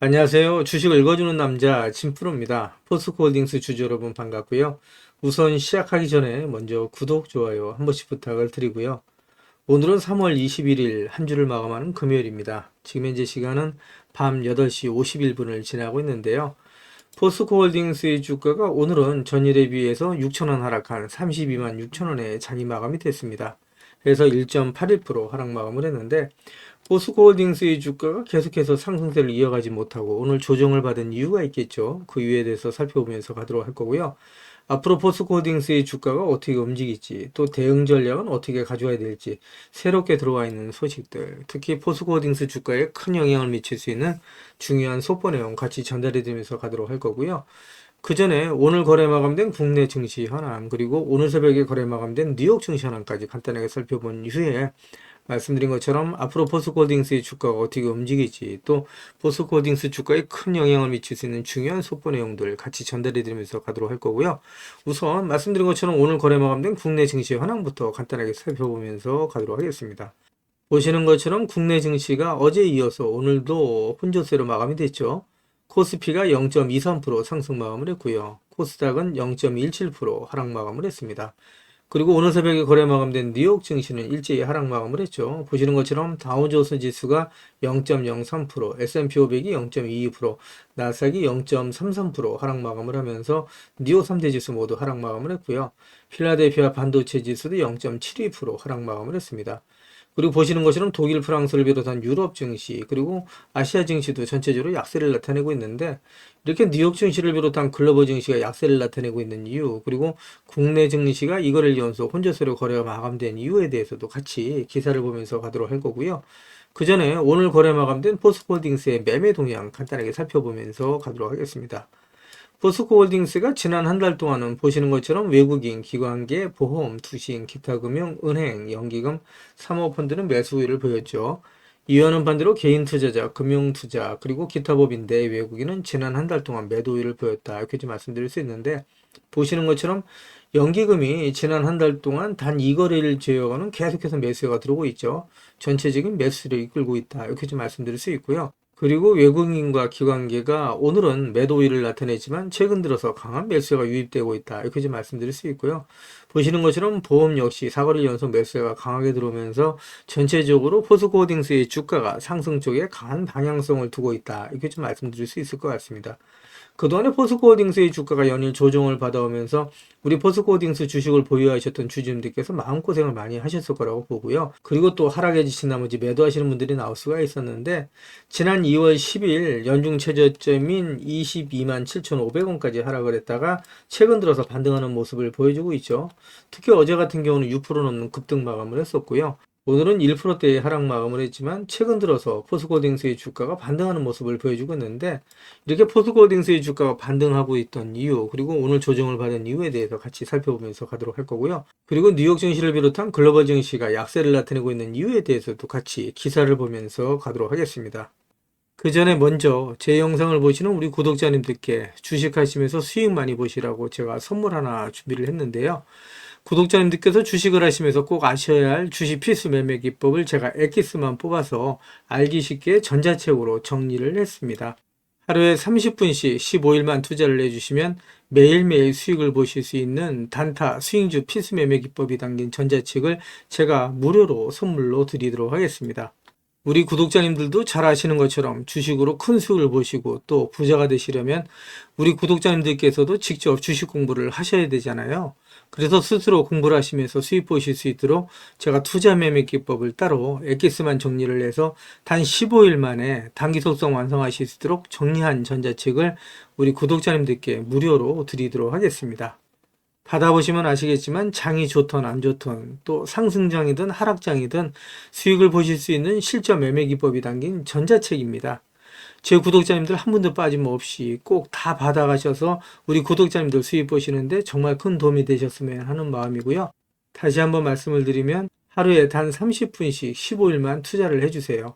안녕하세요. 주식을 읽어주는 남자 진프로입니다. 포스코홀딩스 주주 여러분 반갑고요. 우선 시작하기 전에 먼저 구독, 좋아요 한 번씩 부탁을 드리고요. 오늘은 3월 21일 한 주를 마감하는 금요일입니다. 지금 현재 시간은 밤 8시 51분을 지나고 있는데요. 포스코홀딩스의 주가가 오늘은 전일에 비해서 6천원 하락한 32만 6천원에 장이 마감이 됐습니다. 그래서 1.81% 하락 마감을 했는데 포스코홀딩스의 주가가 계속해서 상승세를 이어가지 못하고 오늘 조정을 받은 이유가 있겠죠. 그 이유에 대해서 살펴보면서 가도록 할 거고요. 앞으로 포스코홀딩스의 주가가 어떻게 움직일지, 또 대응 전략은 어떻게 가져와야 될지, 새롭게 들어와 있는 소식들, 특히 포스코홀딩스 주가에 큰 영향을 미칠 수 있는 중요한 속보 내용 같이 전달해 드리면서 가도록 할 거고요. 그 전에 오늘 거래 마감된 국내 증시 현황, 그리고 오늘 새벽에 거래 마감된 뉴욕 증시 현황까지 간단하게 살펴본 이후에 말씀드린 것처럼 앞으로 포스코홀딩스의 주가가 어떻게 움직일지, 또 포스코홀딩스 주가에 큰 영향을 미칠 수 있는 중요한 속보 내용들 같이 전달해 드리면서 가도록 할 거고요. 우선 말씀드린 것처럼 오늘 거래 마감된 국내 증시 현황부터 간단하게 살펴보면서 가도록 하겠습니다. 보시는 것처럼 국내 증시가 어제 이어서 오늘도 혼조세로 마감이 됐죠. 코스피가 0.23% 상승 마감을 했고요. 코스닥은 0.17% 하락 마감을 했습니다. 그리고 오늘 새벽에 거래 마감된 뉴욕 증시는 일제히 하락 마감을 했죠. 보시는 것처럼 다우존스 지수가 0.03%, S&P 500이 0.22%, 나스닥이 0.33% 하락 마감을 하면서 뉴욕 3대 지수 모두 하락 마감을 했고요. 필라델피아 반도체 지수도 0.72% 하락 마감을 했습니다. 그리고 보시는 것처럼 독일, 프랑스를 비롯한 유럽 증시, 그리고 아시아 증시도 전체적으로 약세를 나타내고 있는데, 이렇게 뉴욕 증시를 비롯한 글로벌 증시가 약세를 나타내고 있는 이유, 그리고 국내 증시가 이거를 연속 혼조세로 거래가 마감된 이유에 대해서도 같이 기사를 보면서 가도록 할 거고요. 그 전에 오늘 거래 마감된 포스코홀딩스의 매매 동향 간단하게 살펴보면서 가도록 하겠습니다. 포스코홀딩스가 지난 한 달 동안은 보시는 것처럼 외국인, 기관계, 보험, 투신, 기타 금융, 은행, 연기금, 사모펀드는 매수 우위를 보였죠. 이와는 반대로 개인 투자자, 금융 투자, 그리고 기타 법인대 외국인은 지난 한 달 동안 매도 우위를 보였다. 이렇게 좀 말씀드릴 수 있는데, 보시는 것처럼 연기금이 지난 한 달 동안 단 2거래일 제외하고는 계속해서 매수가 들어오고 있죠. 전체적인 매수를 이끌고 있다. 이렇게 좀 말씀드릴 수 있고요. 그리고 외국인과 기관계가 오늘은 매도 우위를 나타내지만 최근 들어서 강한 매수가 유입되고 있다. 이렇게 좀 말씀드릴 수 있고요. 보시는 것처럼 보험 역시 4거래일 연속 매수가 강하게 들어오면서 전체적으로 포스코홀딩스의 주가가 상승 쪽에 강한 방향성을 두고 있다. 이렇게 좀 말씀드릴 수 있을 것 같습니다. 그동안에 포스코홀딩스의 주가가 연일 조정을 받아오면서 우리 포스코홀딩스 주식을 보유하셨던 주주님들께서 마음고생을 많이 하셨을 거라고 보고요. 그리고 또 하락해 주신 나머지 매도하시는 분들이 나올 수가 있었는데, 지난 2월 10일 연중 최저점인 22만 7,500원까지 하락을 했다가 최근 들어서 반등하는 모습을 보여주고 있죠. 특히 어제 같은 경우는 6% 넘는 급등 마감을 했었고요. 오늘은 1%대의 하락 마감을 했지만 최근 들어서 포스코홀딩스의 주가가 반등하는 모습을 보여주고 있는데, 이렇게 포스코홀딩스의 주가가 반등하고 있던 이유, 그리고 오늘 조정을 받은 이유에 대해서 같이 살펴보면서 가도록 할 거고요. 그리고 뉴욕 증시를 비롯한 글로벌 증시가 약세를 나타내고 있는 이유에 대해서도 같이 기사를 보면서 가도록 하겠습니다. 그 전에 먼저 제 영상을 보시는 우리 구독자님들께 주식하시면서 수익 많이 보시라고 제가 선물 하나 준비를 했는데요. 구독자님들께서 주식을 하시면서 꼭 아셔야 할 주식 필수 매매 기법을 제가 엑기스만 뽑아서 알기 쉽게 전자책으로 정리를 했습니다. 하루에 30분씩 15일만 투자를 해주시면 매일매일 수익을 보실 수 있는 단타 스윙주 필수 매매 기법이 담긴 전자책을 제가 무료로 선물로 드리도록 하겠습니다. 우리 구독자님들도 잘 아시는 것처럼 주식으로 큰 수익을 보시고 또 부자가 되시려면 우리 구독자님들께서도 직접 주식 공부를 하셔야 되잖아요. 그래서 스스로 공부를 하시면서 수익 보실 수 있도록 제가 투자 매매 기법을 따로 엑기스만 정리를 해서 단 15일 만에 단기 속성 완성하실 수 있도록 정리한 전자책을 우리 구독자님들께 무료로 드리도록 하겠습니다. 받아보시면 아시겠지만 장이 좋든 안 좋든 또 상승장이든 하락장이든 수익을 보실 수 있는 실전 매매 기법이 담긴 전자책입니다. 제 구독자님들 한 분도 빠짐없이 꼭 다 받아가셔서 우리 구독자님들 수익 보시는데 정말 큰 도움이 되셨으면 하는 마음이고요. 다시 한번 말씀을 드리면 하루에 단 30분씩 15일만 투자를 해주세요.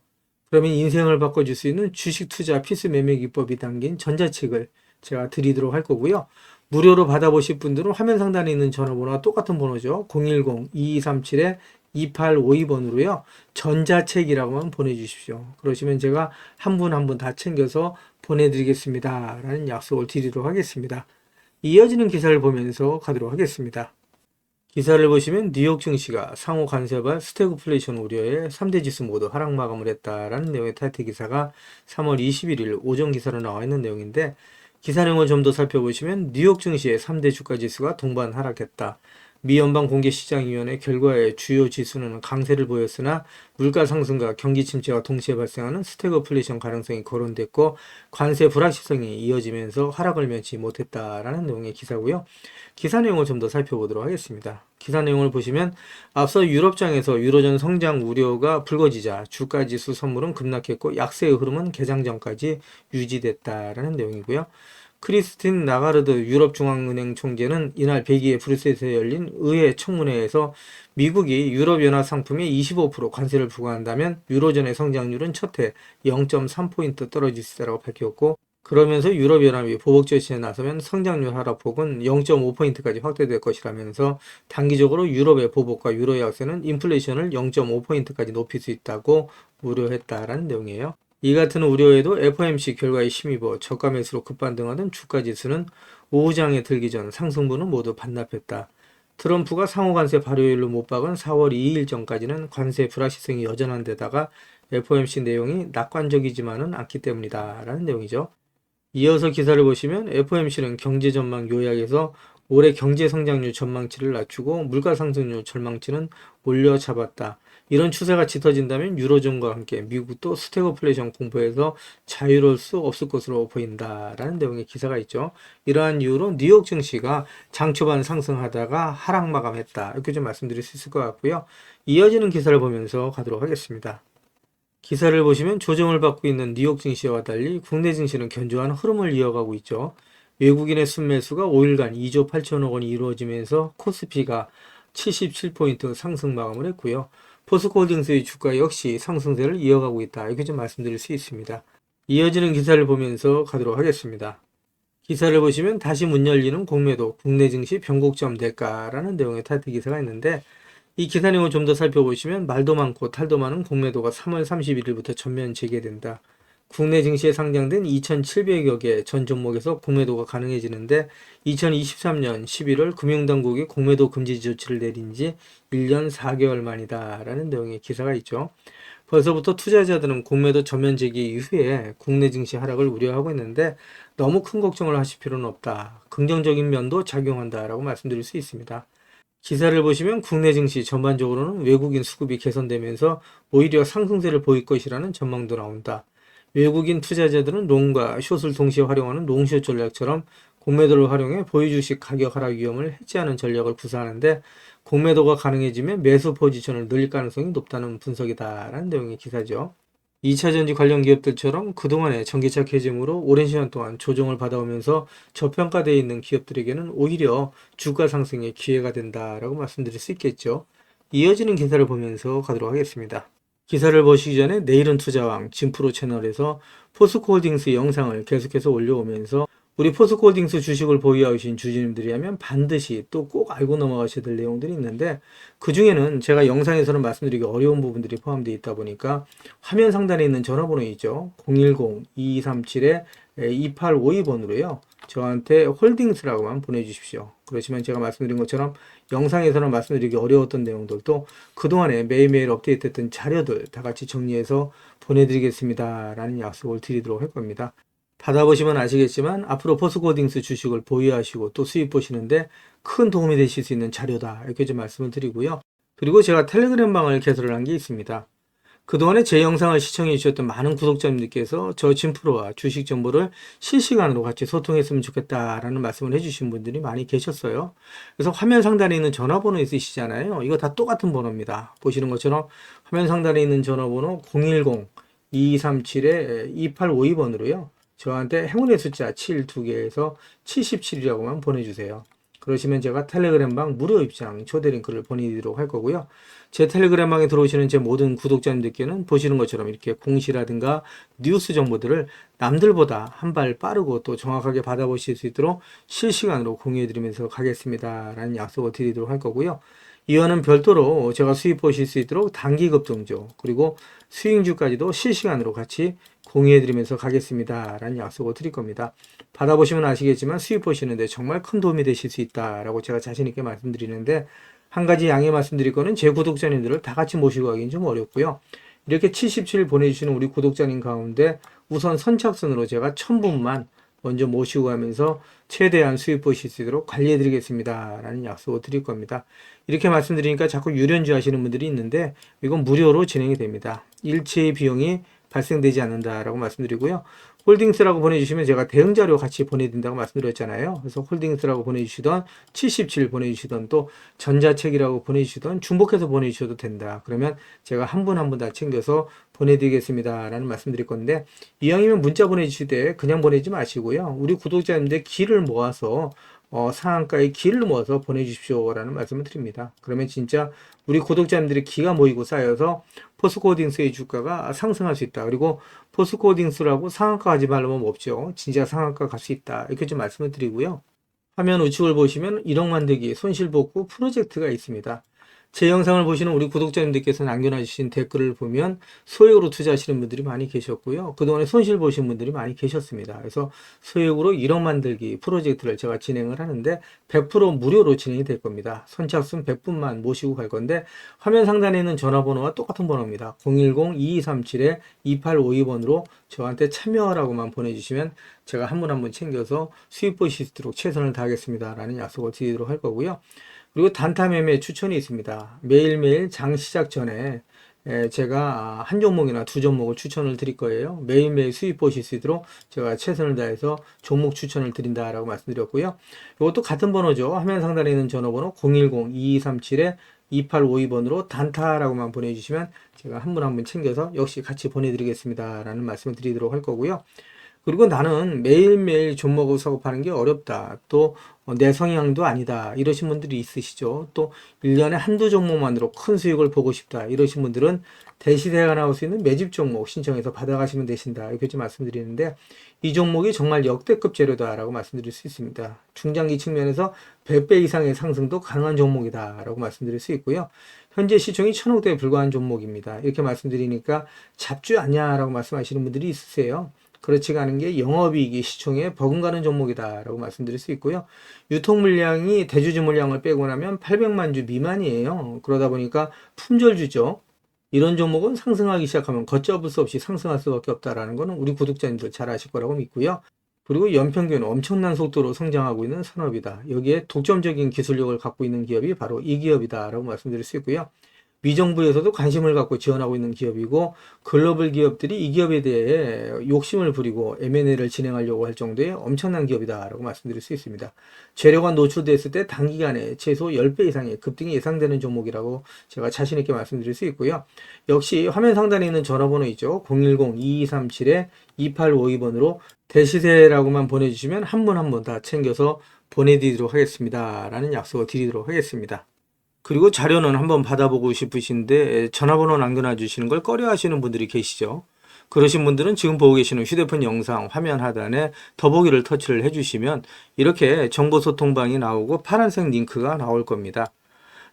그러면 인생을 바꿔줄 수 있는 주식 투자 필수 매매 기법이 담긴 전자책을 제가 드리도록 할 거고요. 무료로 받아보실 분들은 화면 상단에 있는 전화번호와 똑같은 번호죠. 010-2237-2852번으로요. 전자책이라고만 보내주십시오. 그러시면 제가 한 분 한 분 다 챙겨서 보내드리겠습니다 라는 약속을 드리도록 하겠습니다. 이어지는 기사를 보면서 가도록 하겠습니다. 기사를 보시면 뉴욕 증시가 상호 관세발 스태그플레이션 우려에 3대 지수 모두 하락 마감을 했다라는 내용의 타이틀 기사가 3월 21일 오전 기사로 나와 있는 내용인데, 기사 내용을 좀 더 살펴보시면 뉴욕 증시의 3대 주가 지수가 동반 하락했다. 미 연방공개시장위원회 결과에 주요 지수는 강세를 보였으나 물가 상승과 경기 침체가 동시에 발생하는 스태그플레이션 가능성이 거론됐고 관세 불확실성이 이어지면서 하락을 면치 못했다라는 내용의 기사고요. 기사 내용을 좀 더 살펴보도록 하겠습니다. 기사 내용을 보시면 앞서 유럽장에서 유로존 성장 우려가 불거지자 주가지수 선물은 급락했고 약세의 흐름은 개장 전까지 유지됐다라는 내용이고요. 크리스틴 라가르드 유럽중앙은행 총재는 이날 벨기에 브뤼셀에서 열린 의회 청문회에서 미국이 유럽연합 상품에 25% 관세를 부과한다면 유로존의 성장률은 첫해 0.3포인트 떨어질 수 있다고 밝혔고, 그러면서 유럽연합이 보복 조치에 나서면 성장률 하락폭은 0.5포인트까지 확대될 것이라면서 단기적으로 유럽의 보복과 유로 약세는 인플레이션을 0.5포인트까지 높일 수 있다고 우려했다라는 내용이에요. 이 같은 우려에도 FOMC 결과에 힘입어 저가 매수로 급반등하던 주가지수는 오후장에 들기 전 상승분은 모두 반납했다. 트럼프가 상호 관세 발효일로 못 박은 4월 2일 전까지는 관세 불확실성이 여전한 데다가 FOMC 내용이 낙관적이지만은 않기 때문이다 라는 내용이죠. 이어서 기사를 보시면 FOMC는 경제 전망 요약에서 올해 경제 성장률 전망치를 낮추고 물가 상승률 전망치는 올려 잡았다. 이런 추세가 짙어진다면 유로존과 함께 미국도 스태그플레이션 공포에서 자유로울 수 없을 것으로 보인다라는 내용의 기사가 있죠. 이러한 이유로 뉴욕 증시가 장 초반 상승하다가 하락 마감했다. 이렇게 좀 말씀드릴 수 있을 것 같고요. 이어지는 기사를 보면서 가도록 하겠습니다. 기사를 보시면 조정을 받고 있는 뉴욕 증시와 달리 국내 증시는 견조한 흐름을 이어가고 있죠. 외국인의 순매수가 5일간 2조 8천억 원이 이루어지면서 코스피가 77포인트 상승 마감을 했고요. 포스코홀딩스의 주가 역시 상승세를 이어가고 있다. 이렇게 좀 말씀드릴 수 있습니다. 이어지는 기사를 보면서 가도록 하겠습니다. 기사를 보시면 다시 문 열리는 공매도, 국내 증시 변곡점 될까라는 내용의 타이틀 기사가 있는데, 이 기사 내용을 좀 더 살펴보시면 말도 많고 탈도 많은 공매도가 3월 31일부터 전면 재개된다. 국내 증시에 상장된 2,700여 개 전 종목에서 공매도가 가능해지는데 2023년 11월 금융당국이 공매도 금지 조치를 내린 지 1년 4개월 만이다 라는 내용의 기사가 있죠. 벌써부터 투자자들은 공매도 전면 재개 이후에 국내 증시 하락을 우려하고 있는데 너무 큰 걱정을 하실 필요는 없다. 긍정적인 면도 작용한다 라고 말씀드릴 수 있습니다. 기사를 보시면 국내 증시 전반적으로는 외국인 수급이 개선되면서 오히려 상승세를 보일 것이라는 전망도 나온다. 외국인 투자자들은 롱과 숏을 동시에 활용하는 롱숏 전략처럼 공매도를 활용해 보유주식 가격 하락 위험을 해지하는 전략을 구사하는데 공매도가 가능해지면 매수 포지션을 늘릴 가능성이 높다는 분석이다라는 내용의 기사죠. 2차전지 관련 기업들처럼 그동안의 전기차 캐즘으로 오랜 시간 동안 조정을 받아오면서 저평가되어 있는 기업들에게는 오히려 주가 상승의 기회가 된다라고 말씀드릴 수 있겠죠. 이어지는 기사를 보면서 가도록 하겠습니다. 기사를 보시기 전에 내일은 투자왕 진프로 채널에서 포스코홀딩스 영상을 계속해서 올려오면서 우리 포스코홀딩스 주식을 보유하신 주주님들이라면 반드시 또 꼭 알고 넘어가셔야 될 내용들이 있는데, 그 중에는 제가 영상에서는 말씀드리기 어려운 부분들이 포함되어 있다 보니까 화면 상단에 있는 전화번호 있죠. 010-2237-2852번으로요. 저한테 홀딩스라고만 보내주십시오. 그러시면 제가 말씀드린 것처럼 영상에서는 말씀드리기 어려웠던 내용들도 그동안에 매일매일 업데이트했던 자료들 다 같이 정리해서 보내드리겠습니다 라는 약속을 드리도록 할 겁니다. 받아보시면 아시겠지만 앞으로 포스코홀딩스 주식을 보유하시고 또 수입 보시는데 큰 도움이 되실 수 있는 자료다 이렇게 좀 말씀을 드리고요. 그리고 제가 텔레그램 방을 개설을 한 게 있습니다. 그동안에 제 영상을 시청해 주셨던 많은 구독자님들께서 저 진프로와 주식 정보를 실시간으로 같이 소통했으면 좋겠다라는 말씀을 해주신 분들이 많이 계셨어요. 그래서 화면 상단에 있는 전화번호 있으시잖아요. 이거 다 똑같은 번호입니다. 보시는 것처럼 화면 상단에 있는 전화번호 010-2237-2852번으로요. 저한테 행운의 숫자 7 2개에서 77이라고만 보내주세요. 그러시면 제가 텔레그램방 무료 입장 초대 링크를 보내드리도록 할 거고요. 제 텔레그램방에 들어오시는 제 모든 구독자님들께는 보시는 것처럼 이렇게 공시라든가 뉴스 정보들을 남들보다 한 발 빠르고 또 정확하게 받아보실 수 있도록 실시간으로 공유해드리면서 가겠습니다 라는 약속을 드리도록 할 거고요. 이와는 별도로 제가 수입 보실 수 있도록 단기 급등주 그리고 수익주까지도 실시간으로 같이 공유해드리면서 가겠습니다 라는 약속을 드릴 겁니다. 받아보시면 아시겠지만 수익 보시는데 정말 큰 도움이 되실 수 있다라고 제가 자신있게 말씀드리는데, 한 가지 양해 말씀드릴 거는 제 구독자님들을 다 같이 모시고 가기는 좀 어렵고요. 이렇게 77 보내주시는 우리 구독자님 가운데 우선 선착순으로 제가 1000분만 먼저 모시고 가면서 최대한 수익 보실 수 있도록 관리해 드리겠습니다 라는 약속을 드릴 겁니다. 이렇게 말씀드리니까 자꾸 유련주 하시는 분들이 있는데, 이건 무료로 진행이 됩니다. 일체의 비용이 발생되지 않는다라고 말씀드리고요. 홀딩스라고 보내주시면 제가 대응 자료 같이 보내드린다고 말씀드렸잖아요. 그래서 홀딩스라고 보내주시던 77 보내주시던 또 전자책이라고 보내주시던 중복해서 보내주셔도 된다. 그러면 제가 한 분 한 분 다 챙겨서 보내드리겠습니다 라는 말씀드릴 건데, 이왕이면 문자 보내주실 때 그냥 보내지 마시고요. 우리 구독자님들 기를 모아서 상한가의 기를 모아서 보내주십시오 라는 말씀을 드립니다. 그러면 진짜 우리 구독자님들의 기가 모이고 쌓여서 포스코홀딩스의 주가가 상승할 수 있다. 그리고 포스코홀딩스라고 상한가 하지 말라면 없죠. 진짜 상한가 갈 수 있다. 이렇게 좀 말씀을 드리고요. 화면 우측을 보시면 1억 만들기 손실복구 프로젝트가 있습니다. 제 영상을 보시는 우리 구독자님들께서 남겨주신 댓글을 보면 소액으로 투자하시는 분들이 많이 계셨고요. 그동안에 손실 보신 분들이 많이 계셨습니다. 그래서 소액으로 1억 만들기 프로젝트를 제가 진행을 하는데 100% 무료로 진행이 될 겁니다. 선착순 100분만 모시고 갈 건데, 화면 상단에 있는 전화번호와 똑같은 번호입니다. 010-2237-2852번으로 저한테 참여하라고만 보내주시면 제가 한 분 한 분 챙겨서 수익 보실 수 있도록 최선을 다하겠습니다 라는 약속을 드리도록 할 거고요. 그리고 단타 매매 추천이 있습니다. 매일매일 장 시작 전에 제가 한 종목이나 두 종목을 추천을 드릴 거예요. 매일매일 수익 보실 수 있도록 제가 최선을 다해서 종목 추천을 드린다라고 말씀드렸고요. 이것도 같은 번호죠. 화면 상단에 있는 전화번호 010-2237-2852번으로 단타라고만 보내주시면 제가 한 분 한 분 챙겨서 역시 같이 보내드리겠습니다 라는 말씀을 드리도록 할 거고요. 그리고 나는 매일매일 종목을 사고 파는 게 어렵다. 또 내 성향도 아니다. 이러신 분들이 있으시죠. 또 1년에 한두 종목만으로 큰 수익을 보고 싶다. 이러신 분들은 대시대가 나올 수 있는 매집 종목 신청해서 받아가시면 되신다. 이렇게 좀 말씀드리는데, 이 종목이 정말 역대급 재료다라고 말씀드릴 수 있습니다. 중장기 측면에서 100배 이상의 상승도 가능한 종목이다라고 말씀드릴 수 있고요. 현재 시총이 1000억대에 불과한 종목입니다. 이렇게 말씀드리니까 잡주 아니냐라고 말씀하시는 분들이 있으세요. 그렇지가 않은 게 영업이익이 시총에 버금가는 종목이다라고 말씀드릴 수 있고요. 유통 물량이 대주주 물량을 빼고 나면 800만 주 미만이에요. 그러다 보니까 품절주죠. 이런 종목은 상승하기 시작하면 걷잡을 수 없이 상승할 수밖에 없다라는 것은 우리 구독자님들 잘 아실 거라고 믿고요. 그리고 연평균 엄청난 속도로 성장하고 있는 산업이다. 여기에 독점적인 기술력을 갖고 있는 기업이 바로 이 기업이다라고 말씀드릴 수 있고요. 미정부에서도 관심을 갖고 지원하고 있는 기업이고, 글로벌 기업들이 이 기업에 대해 욕심을 부리고 M&A를 진행하려고 할 정도의 엄청난 기업이다라고 말씀드릴 수 있습니다. 재료가 노출됐을 때 단기간에 최소 10배 이상의 급등이 예상되는 종목이라고 제가 자신있게 말씀드릴 수 있고요. 역시 화면 상단에 있는 전화번호 있죠. 010-2237-2852번으로 대시세라고만 보내주시면 한 분 한 분 다 챙겨서 보내드리도록 하겠습니다 라는 약속을 드리도록 하겠습니다. 그리고 자료는 한번 받아보고 싶으신데 전화번호 남겨놔 주시는 걸 꺼려 하시는 분들이 계시죠. 그러신 분들은 지금 보고 계시는 휴대폰 영상 화면 하단에 더보기를 터치를 해주시면 이렇게 정보소통방이 나오고 파란색 링크가 나올 겁니다.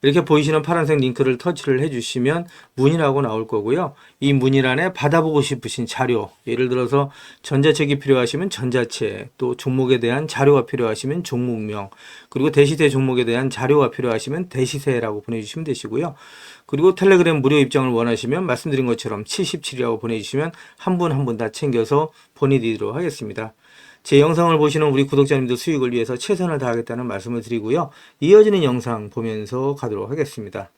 이렇게 보이시는 파란색 링크를 터치를 해주시면 문의라고 나올 거고요. 이 문의란에 받아보고 싶으신 자료, 예를 들어서 전자책이 필요하시면 전자책, 또 종목에 대한 자료가 필요하시면 종목명, 그리고 대시세 종목에 대한 자료가 필요하시면 대시세라고 보내주시면 되시고요. 그리고 텔레그램 무료 입장을 원하시면 말씀드린 것처럼 77이라고 보내주시면 한 분 한 분 다 챙겨서 보내드리도록 하겠습니다. 제 영상을 보시는 우리 구독자님들 수익을 위해서 최선을 다하겠다는 말씀을 드리고요. 이어지는 영상 보면서 가도록 하겠습니다.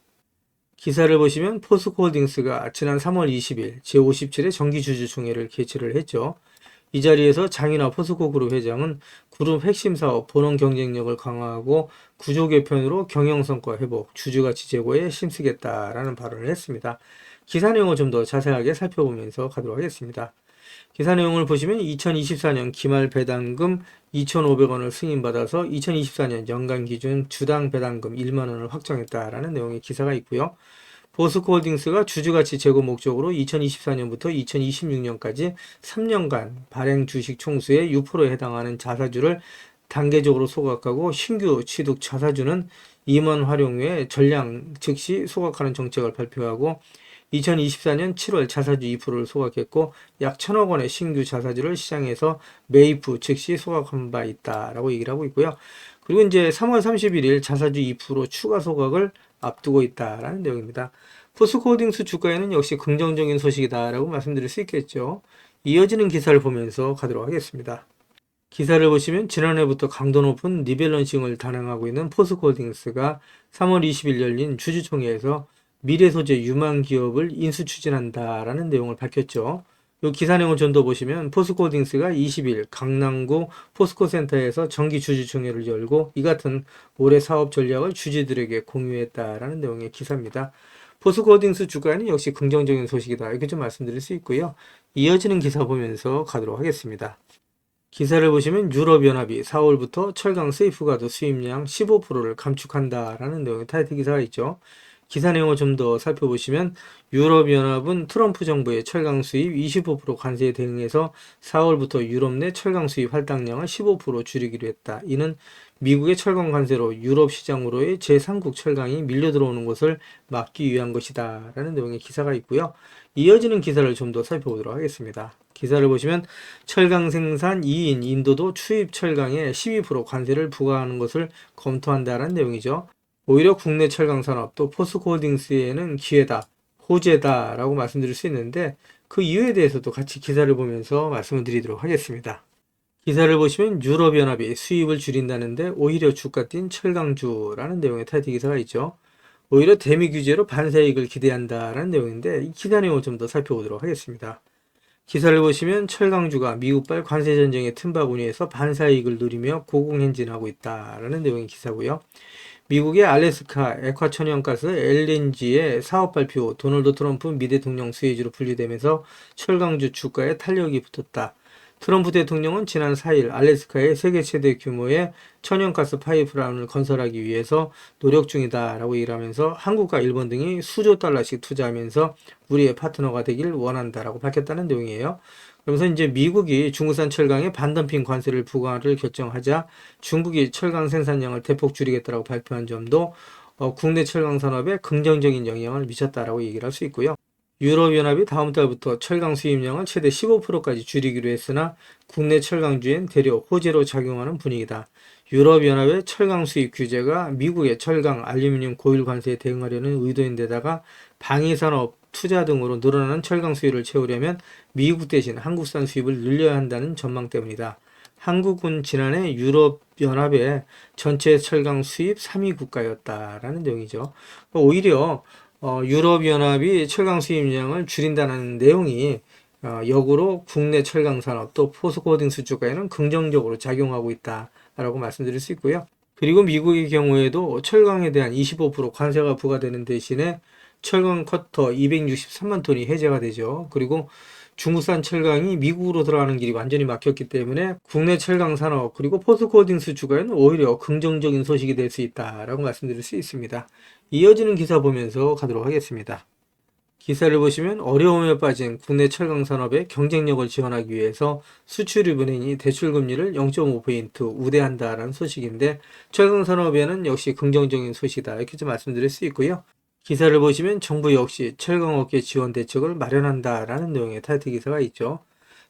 기사를 보시면 포스코홀딩스가 지난 3월 20일 제57회 정기주주총회를 개최를 했죠. 이 자리에서 장윤아 포스코그룹 회장은 그룹 핵심 사업 본원 경쟁력을 강화하고 구조 개편으로 경영성과 회복, 주주가치 제고에 힘쓰겠다라는 발언을 했습니다. 기사 내용을 좀 더 자세하게 살펴보면서 가도록 하겠습니다. 기사 내용을 보시면 2024년 기말 배당금 2,500원을 승인받아서 2024년 연간 기준 주당 배당금 1만원을 확정했다라는 내용의 기사가 있고요. 포스코홀딩스가 주주가치 제고 목적으로 2024년부터 2026년까지 3년간 발행 주식 총수의 6%에 해당하는 자사주를 단계적으로 소각하고 신규 취득 자사주는 임원 활용 후에 전량 즉시 소각하는 정책을 발표하고, 2024년 7월 자사주 2%를 소각했고 약 1,000억 원의 신규 자사주를 시장에서 매입 즉시 소각한 바 있다라고 얘기를 하고 있고요. 그리고 이제 3월 31일 자사주 2% 추가 소각을 앞두고 있다라는 내용입니다. 포스코홀딩스 주가에는 역시 긍정적인 소식이다라고 말씀드릴 수 있겠죠. 이어지는 기사를 보면서 가도록 하겠습니다. 기사를 보시면 지난해부터 강도 높은 리밸런싱을 단행하고 있는 포스코홀딩스가 3월 20일 열린 주주총회에서 미래소재 유망 기업을 인수 추진한다라는 내용을 밝혔죠. 이 기사 내용을 좀 더 보시면 포스코홀딩스가 20일 강남구 포스코센터에서 정기 주주총회를 열고 이 같은 올해 사업 전략을 주주들에게 공유했다라는 내용의 기사입니다. 포스코홀딩스 주가는 역시 긍정적인 소식이다 이렇게 좀 말씀드릴 수 있고요. 이어지는 기사 보면서 가도록 하겠습니다. 기사를 보시면 유럽연합이 4월부터 철강 세이프가드 수입량 15%를 감축한다라는 내용의 타이틀 기사가 있죠. 기사 내용을 좀 더 살펴보시면 유럽연합은 트럼프 정부의 철강 수입 25% 관세에 대응해서 4월부터 유럽 내 철강 수입 할당량을 15% 줄이기로 했다. 이는 미국의 철강 관세로 유럽 시장으로의 제3국 철강이 밀려 들어오는 것을 막기 위한 것이다 라는 내용의 기사가 있고요. 이어지는 기사를 좀 더 살펴보도록 하겠습니다. 기사를 보시면 철강 생산 2인 인도도 추입 철강에 12% 관세를 부과하는 것을 검토한다는 내용이죠. 오히려 국내 철강 산업 또 포스코홀딩스에는 기회다, 호재다 라고 말씀드릴 수 있는데 그 이유에 대해서도 같이 기사를 보면서 말씀을 드리도록 하겠습니다. 기사를 보시면 유럽연합이 수입을 줄인다는데 오히려 주가 뛴 철강주라는 내용의 타이틀 기사가 있죠. 오히려 대미 규제로 반사이익을 기대한다라는 내용인데 이 기사 내용을 좀 더 살펴보도록 하겠습니다. 기사를 보시면 철강주가 미국발 관세 전쟁의 틈바구니에서 반사이익을 누리며 고공행진하고 있다라는 내용의 기사고요. 미국의 알래스카 액화천연가스 LNG의 사업 발표 도널드 트럼프 미 대통령 수혜주로 분류되면서 철강주 주가에 탄력이 붙었다. 트럼프 대통령은 지난 4일 알래스카에 세계 최대 규모의 천연가스 파이프라인을 건설하기 위해서 노력 중이다라고 얘기를 하면서 한국과 일본 등이 수조 달러씩 투자하면서 우리의 파트너가 되길 원한다라고 밝혔다는 내용이에요. 그러면서 이제 미국이 중국산 철강에 반덤핑 관세를 부과를 결정하자 중국이 철강 생산량을 대폭 줄이겠다라고 발표한 점도 국내 철강 산업에 긍정적인 영향을 미쳤다라고 얘기를 할 수 있고요. 유럽연합이 다음 달부터 철강 수입량을 최대 15%까지 줄이기로 했으나 국내 철강주엔 대려 호재로 작용하는 분위기다. 유럽연합의 철강 수입 규제가 미국의 철강, 알루미늄 고일 관세에 대응하려는 의도인데다가 방위산업 투자 등으로 늘어나는 철강 수요를 채우려면 미국 대신 한국산 수입을 늘려야 한다는 전망 때문이다. 한국은 지난해 유럽연합의 전체 철강 수입 3위 국가였다라는 내용이죠. 오히려 유럽연합이 철강 수입량을 줄인다는 내용이 역으로 국내 철강 산업 또 포스코홀딩스 주가에는 긍정적으로 작용하고 있다라고 말씀드릴 수 있고요. 그리고 미국의 경우에도 철강에 대한 25% 관세가 부과되는 대신에 철강 커터 263만 톤이 해제가 되죠. 그리고 중국산 철강이 미국으로 들어가는 길이 완전히 막혔기 때문에 국내 철강 산업 그리고 포스코홀딩스 주가에는 오히려 긍정적인 소식이 될 수 있다라고 말씀드릴 수 있습니다. 이어지는 기사 보면서 가도록 하겠습니다. 기사를 보시면 어려움에 빠진 국내 철강 산업의 경쟁력을 지원하기 위해서 수출입은행이 대출금리를 0.5포인트 우대한다라는 소식인데 철강 산업에는 역시 긍정적인 소식이다 이렇게 좀 말씀드릴 수 있고요. 기사를 보시면 정부 역시 철강업계 지원 대책을 마련한다라는 내용의 타이틀 기사가 있죠.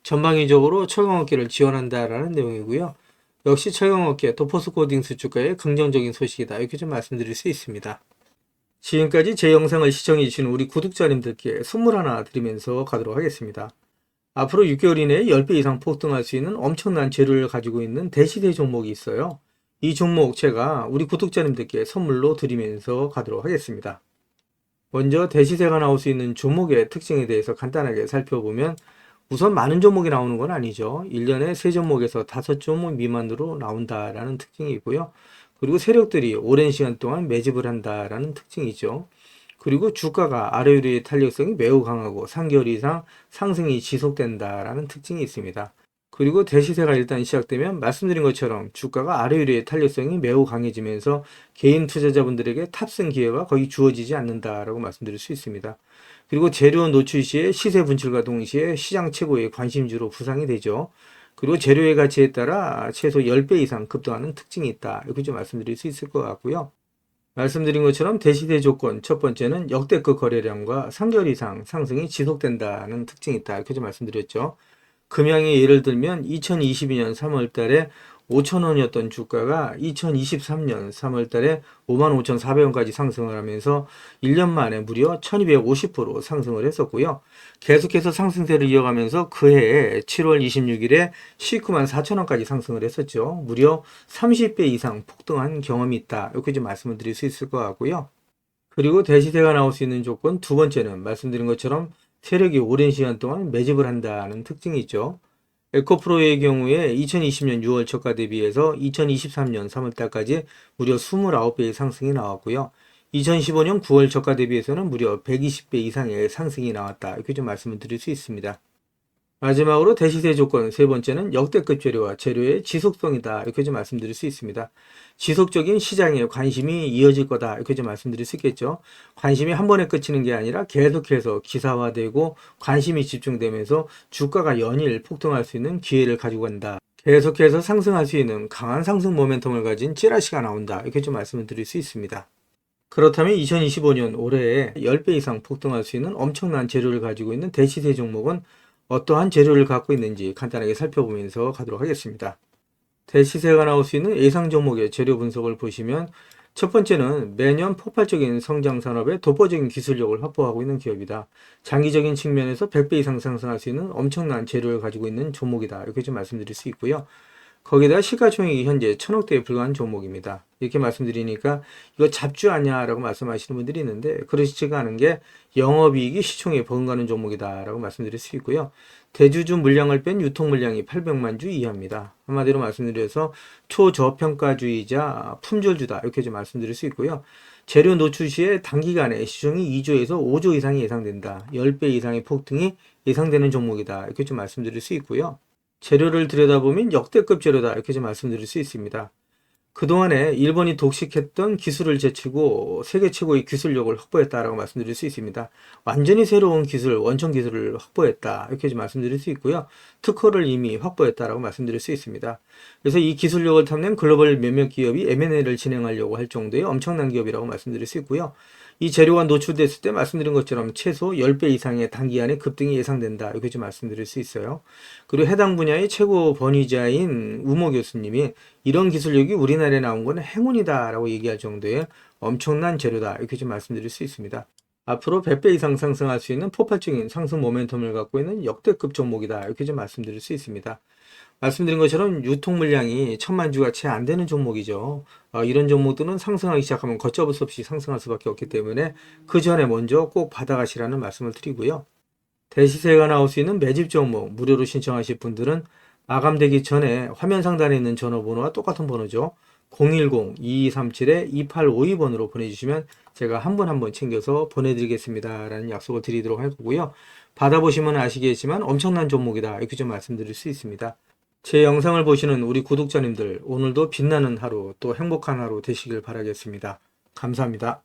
전방위적으로 철강업계를 지원한다라는 내용이고요. 역시 철강업계 또 포스코홀딩스 주가의 긍정적인 소식이다 이렇게 좀 말씀드릴 수 있습니다. 지금까지 제 영상을 시청해주신 우리 구독자님들께 선물 하나 드리면서 가도록 하겠습니다. 앞으로 6개월 이내에 10배 이상 폭등할 수 있는 엄청난 재료를 가지고 있는 대시대 종목이 있어요. 이 종목 제가 우리 구독자님들께 선물로 드리면서 가도록 하겠습니다. 먼저 대시세가 나올 수 있는 종목의 특징에 대해서 간단하게 살펴보면 우선 많은 종목이 나오는 건 아니죠. 1년에 3종목에서 5종목 미만으로 나온다라는 특징이 있고요. 그리고 세력들이 오랜 시간 동안 매집을 한다라는 특징이죠. 그리고 주가가 아래위의 탄력성이 매우 강하고 3개월 이상 상승이 지속된다라는 특징이 있습니다. 그리고 대시세가 일단 시작되면 말씀드린 것처럼 주가가 아래위의 탄력성이 매우 강해지면서 개인 투자자분들에게 탑승 기회가 거의 주어지지 않는다라고 말씀드릴 수 있습니다. 그리고 재료 노출 시에 시세 분출과 동시에 시장 최고의 관심주로 부상이 되죠. 그리고 재료의 가치에 따라 최소 10배 이상 급등하는 특징이 있다. 이렇게 좀 말씀드릴 수 있을 것 같고요. 말씀드린 것처럼 대시대 조건 첫 번째는 역대급 거래량과 3개월 이상 상승이 지속된다는 특징이 있다. 이렇게 좀 말씀드렸죠. 금양의 예를 들면 2022년 3월 달에 5,000원이었던 주가가 2023년 3월 달에 55,400원까지 상승을 하면서 1년 만에 무려 1250% 상승을 했었고요. 계속해서 상승세를 이어가면서 그해 7월 26일에 19만 4천원까지 상승을 했었죠. 무려 30배 이상 폭등한 경험이 있다. 이렇게 좀 말씀을 드릴 수 있을 것 같고요. 그리고 대시세가 나올 수 있는 조건 두 번째는 말씀드린 것처럼 세력이 오랜 시간 동안 매집을 한다는 특징이 있죠. 에코프로의 경우에 2020년 6월 저가 대비해서 2023년 3월 달까지 무려 29배의 상승이 나왔고요. 2015년 9월 저가 대비해서는 무려 120배 이상의 상승이 나왔다. 이렇게 좀 말씀을 드릴 수 있습니다. 마지막으로 대시세 조건 세 번째는 역대급 재료와 재료의 지속성이다. 이렇게 좀 말씀드릴 수 있습니다. 지속적인 시장에 관심이 이어질 거다. 이렇게 좀 말씀드릴 수 있겠죠. 관심이 한 번에 그치는 게 아니라 계속해서 기사화되고 관심이 집중되면서 주가가 연일 폭등할 수 있는 기회를 가지고 간다. 계속해서 상승할 수 있는 강한 상승 모멘텀을 가진 찌라시가 나온다. 이렇게 좀 말씀을 드릴 수 있습니다. 그렇다면 2025년 올해에 10배 이상 폭등할 수 있는 엄청난 재료를 가지고 있는 대시세 종목은 어떠한 재료를 갖고 있는지 간단하게 살펴보면서 가도록 하겠습니다. 대시세가 나올 수 있는 예상 종목의 재료 분석을 보시면 첫 번째는 매년 폭발적인 성장 산업의 독보적인 기술력을 확보하고 있는 기업이다. 장기적인 측면에서 100배 이상 상승할 수 있는 엄청난 재료를 가지고 있는 종목이다. 이렇게 좀 말씀드릴 수 있고요. 거기다 시가총액이 현재 1,000억대에 불과한 종목입니다. 이렇게 말씀드리니까 이거 잡주 아니야라고 말씀하시는 분들이 있는데 그러시지가 않은 게 영업이익이 시총에 버금가는 종목이다라고 말씀드릴 수 있고요. 대주주 물량을 뺀 유통 물량이 800만 주 이하입니다. 한마디로 말씀드려서 초저평가주의자 품절주다 이렇게 좀 말씀드릴 수 있고요. 재료 노출 시에 단기간에 시총이 2조에서 5조 이상이 예상된다. 10배 이상의 폭등이 예상되는 종목이다. 이렇게 좀 말씀드릴 수 있고요. 재료를 들여다보면 역대급 재료다 이렇게 좀 말씀드릴 수 있습니다. 그동안에 일본이 독식했던 기술을 제치고 세계 최고의 기술력을 확보했다라고 말씀드릴 수 있습니다. 완전히 새로운 기술, 원천 기술을 확보했다 이렇게 좀 말씀드릴 수 있고요. 특허를 이미 확보했다라고 말씀드릴 수 있습니다. 그래서 이 기술력을 탐낸 글로벌 몇몇 기업이 M&A를 진행하려고 할 정도의 엄청난 기업이라고 말씀드릴 수 있고요. 이 재료가 노출됐을 때 말씀드린 것처럼 최소 10배 이상의 단기간에 급등이 예상된다. 이렇게 좀 말씀드릴 수 있어요. 그리고 해당 분야의 최고 권위자인 우모 교수님이 이런 기술력이 우리나라에 나온 건 행운이다 라고 얘기할 정도의 엄청난 재료다. 이렇게 좀 말씀드릴 수 있습니다. 앞으로 100배 이상 상승할 수 있는 폭발적인 상승 모멘텀을 갖고 있는 역대급 종목이다. 이렇게 좀 말씀드릴 수 있습니다. 말씀드린 것처럼 유통 물량이 1,000만 주가 채 안 되는 종목이죠. 이런 종목들은 상승하기 시작하면 걷잡을 수 없이 상승할 수밖에 없기 때문에 그 전에 먼저 꼭 받아가시라는 말씀을 드리고요. 대시세가 나올 수 있는 매집 종목 무료로 신청하실 분들은 마감되기 전에 화면 상단에 있는 전화번호와 똑같은 번호죠. 010-2237-2852번으로 보내주시면 제가 한 분 한 분 챙겨서 보내드리겠습니다. 라는 약속을 드리도록 할 거고요. 받아보시면 아시겠지만 엄청난 종목이다. 이렇게 좀 말씀드릴 수 있습니다. 제 영상을 보시는 우리 구독자님들 오늘도 빛나는 하루 또 행복한 하루 되시길 바라겠습니다. 감사합니다.